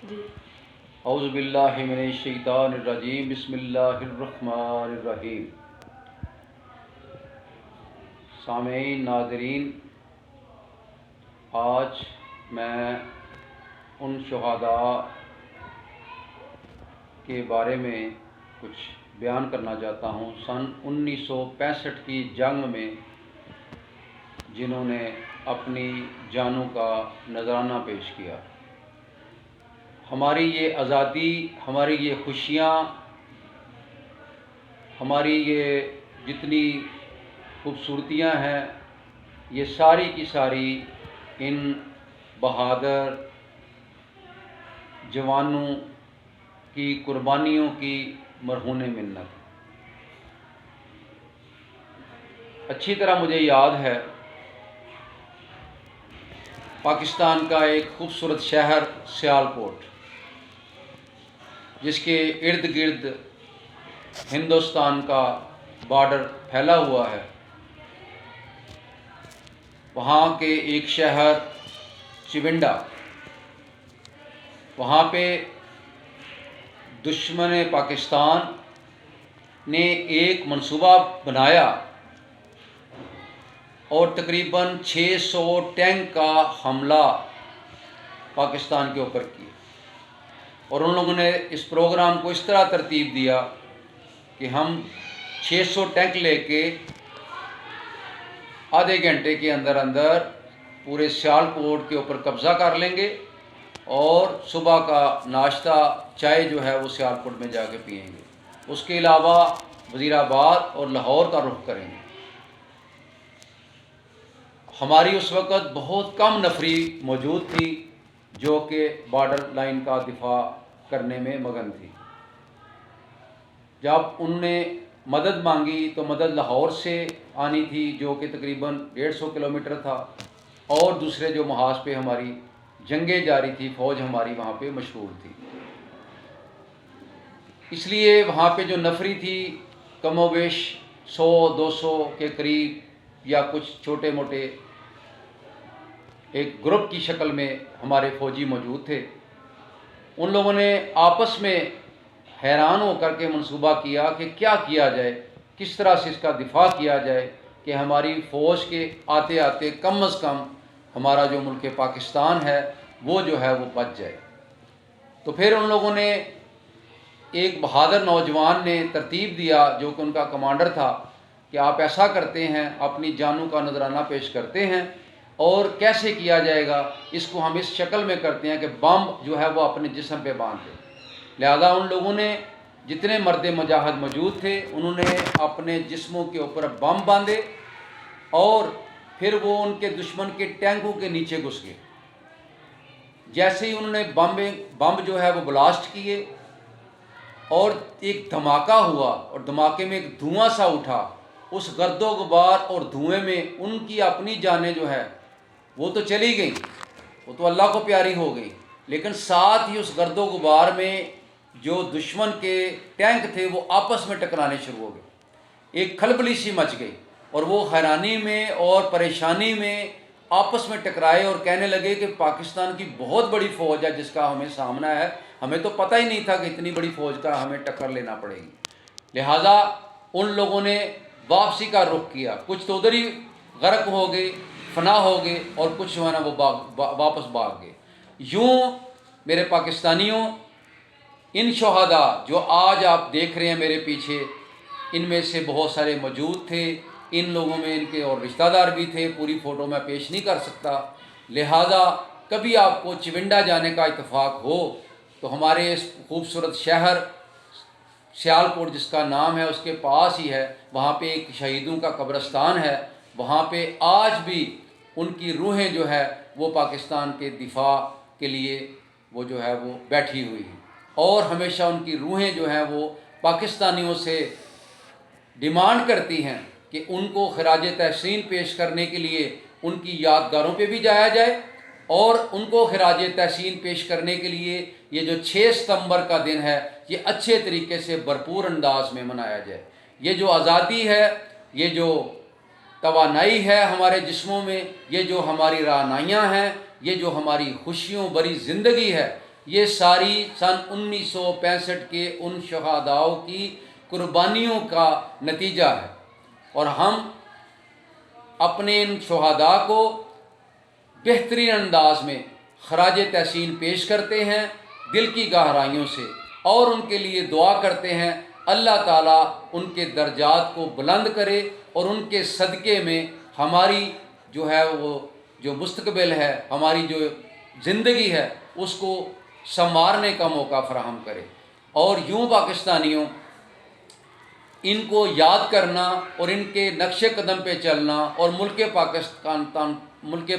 جی اعوذ باللہ من الشیطان الرجیم، بسم اللہ الرحمن الرحیم۔ سامعین، ناظرین، آج میں ان شہداء کے بارے میں کچھ بیان کرنا چاہتا ہوں سن 1965 کی جنگ میں جنہوں نے اپنی جانوں کا نذرانہ پیش کیا۔ ہماری یہ آزادی، ہماری یہ خوشیاں، ہماری یہ جتنی خوبصورتیاں ہیں، یہ ساری کی ساری ان بہادر جوانوں کی قربانیوں کی مرہون منت۔ اچھی طرح مجھے یاد ہے، پاکستان کا ایک خوبصورت شہر سیالکوٹ، جس کے ارد گرد ہندوستان کا بارڈر پھیلا ہوا ہے، وہاں کے ایک شہر چونڈا، وہاں پہ دشمن پاکستان نے ایک منصوبہ بنایا اور تقریباً 600 ٹینک کا حملہ پاکستان کے اوپر کیا، اور ان لوگوں نے اس پروگرام کو اس طرح ترتیب دیا کہ ہم 600 ٹینک لے کے آدھے گھنٹے کے اندر اندر پورے سیالکوٹ کے اوپر قبضہ کر لیں گے، اور صبح کا ناشتہ چائے جو ہے وہ سیالکوٹ میں جا کے پئیں گے۔ اس کے علاوہ وزیر آباد اور لاہور کا رخ کریں گے۔ ہماری اس وقت بہت کم نفری موجود تھی جو کہ بارڈر لائن کا دفاع کرنے میں مگن تھی۔ جب انہوں نے مدد مانگی تو مدد لاہور سے آنی تھی، جو کہ تقریباً 150 کلومیٹر تھا، اور دوسرے جو محاذ پہ ہماری جنگیں جاری تھی، فوج ہماری وہاں پہ مشغول تھی۔ اس لیے وہاں پہ جو نفری تھی کم و بیش 100-200 کے قریب، یا کچھ چھوٹے موٹے ایک گروپ کی شکل میں ہمارے فوجی موجود تھے۔ ان لوگوں نے آپس میں حیران ہو کر کے منصوبہ کیا کہ کیا کیا جائے، کس طرح سے اس کا دفاع کیا جائے کہ ہماری فوج کے آتے آتے کم از کم ہمارا جو ملک پاکستان ہے وہ جو ہے وہ بچ جائے۔ تو پھر ان لوگوں نے، ایک بہادر نوجوان نے ترتیب دیا جو کہ ان کا کمانڈر تھا، کہ آپ ایسا کرتے ہیں، اپنی جانوں کا نذرانہ پیش کرتے ہیں، اور کیسے کیا جائے گا اس کو ہم اس شکل میں کرتے ہیں کہ بم جو ہے وہ اپنے جسم پہ باندھ دیں۔ لہذا ان لوگوں نے، جتنے مرد مجاہد موجود تھے، انہوں نے اپنے جسموں کے اوپر بم باندھے، اور پھر وہ ان کے دشمن کے ٹینکوں کے نیچے گھس گئے۔ جیسے ہی انہوں نے بم جو ہے وہ بلاسٹ کیے، اور ایک دھماکہ ہوا، اور دھماکے میں ایک دھواں سا اٹھا، اس گرد و غبار اور دھوئیں میں ان کی اپنی جانیں جو ہے وہ تو چلی گئیں، وہ تو اللہ کو پیاری ہو گئی، لیکن ساتھ ہی اس گرد و غبار میں جو دشمن کے ٹینک تھے وہ آپس میں ٹکرانے شروع ہو گئے۔ ایک کھلبلی سی مچ گئی، اور وہ حیرانی میں اور پریشانی میں آپس میں ٹکرائے اور کہنے لگے کہ پاکستان کی بہت بڑی فوج ہے جس کا ہمیں سامنا ہے، ہمیں تو پتہ ہی نہیں تھا کہ اتنی بڑی فوج کا ہمیں ٹکر لینا پڑے گی۔ لہٰذا ان لوگوں نے واپسی کا رخ کیا، کچھ تو ادھر ہی غرق ہو گئے، فنا ہو گئے، اور کچھ جو ہے نا وہ واپس بھاگ گئے۔ یوں میرے پاکستانیوں، ان شہداء جو آج آپ دیکھ رہے ہیں میرے پیچھے، ان میں سے بہت سارے موجود تھے، ان لوگوں میں ان کے اور رشتہ دار بھی تھے، پوری فوٹو میں پیش نہیں کر سکتا۔ لہٰذا کبھی آپ کو چونڈا جانے کا اتفاق ہو تو ہمارے اس خوبصورت شہر سیالکوٹ جس کا نام ہے اس کے پاس ہی ہے، وہاں پہ ایک شہیدوں کا قبرستان ہے، وہاں پہ آج بھی ان کی روحیں جو ہے وہ پاکستان کے دفاع کے لیے وہ جو ہے وہ بیٹھی ہوئی ہیں، اور ہمیشہ ان کی روحیں جو ہیں وہ پاکستانیوں سے ڈیمانڈ کرتی ہیں کہ ان کو خراج تحسین پیش کرنے کے لیے ان کی یادگاروں پہ بھی جایا جائے، اور ان کو خراج تحسین پیش کرنے کے لیے یہ جو 6 ستمبر کا دن ہے یہ اچھے طریقے سے بھرپور انداز میں منایا جائے۔ یہ جو آزادی ہے، یہ جو توانائی ہے ہمارے جسموں میں، یہ جو ہماری رہنمائیاں ہیں، یہ جو ہماری خوشیوں بری زندگی ہے، یہ ساری سن 1965 کے ان شہداؤں کی قربانیوں کا نتیجہ ہے، اور ہم اپنے ان شہداء کو بہترین انداز میں خراج تحسین پیش کرتے ہیں دل کی گہرائیوں سے، اور ان کے لیے دعا کرتے ہیں اللہ تعالیٰ ان کے درجات کو بلند کرے، اور ان کے صدقے میں ہماری جو ہے وہ جو مستقبل ہے، ہماری جو زندگی ہے، اس کو سنوارنے کا موقع فراہم کرے۔ اور یوں پاکستانیوں، ان کو یاد کرنا اور ان کے نقش قدم پہ چلنا اور ملک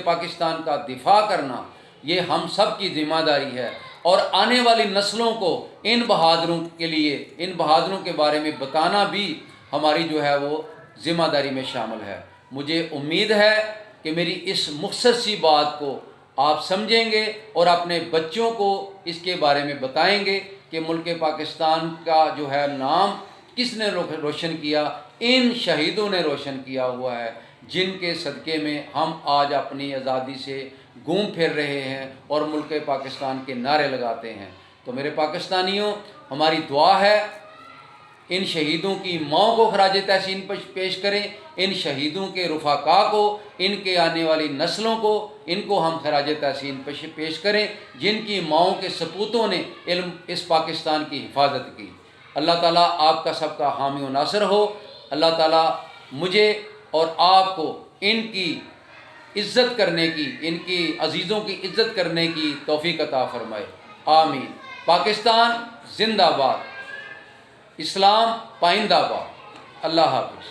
پاکستان کا دفاع کرنا، یہ ہم سب کی ذمہ داری ہے، اور آنے والی نسلوں کو ان بہادروں کے بارے میں بتانا بھی ہماری جو ہے وہ ذمہ داری میں شامل ہے۔ مجھے امید ہے کہ میری اس مختصر سی بات کو آپ سمجھیں گے اور اپنے بچوں کو اس کے بارے میں بتائیں گے کہ ملک پاکستان کا جو ہے نام کس نے روشن کیا؟ ان شہیدوں نے روشن کیا ہوا ہے، جن کے صدقے میں ہم آج اپنی آزادی سے گھوم پھر رہے ہیں اور ملک پاکستان کے نعرے لگاتے ہیں۔ تو میرے پاکستانیوں، ہماری دعا ہے ان شہیدوں کی ماؤں کو خراج تحسین پیش کریں، ان شہیدوں کے رفقا کو، ان کے آنے والی نسلوں کو، ان کو ہم خراج تحسین پیش کریں جن کی ماؤں کے سپوتوں نے اس پاکستان کی حفاظت کی۔ اللہ تعالیٰ آپ کا سب کا حامی و ناصر ہو۔ اللہ تعالیٰ مجھے اور آپ کو ان کی عزت کرنے کی، ان کی عزیزوں کی عزت کرنے کی توفیق عطا فرمائے، آمین۔ پاکستان زندہ باد، اسلام پائندہ باد۔ اللہ حافظ۔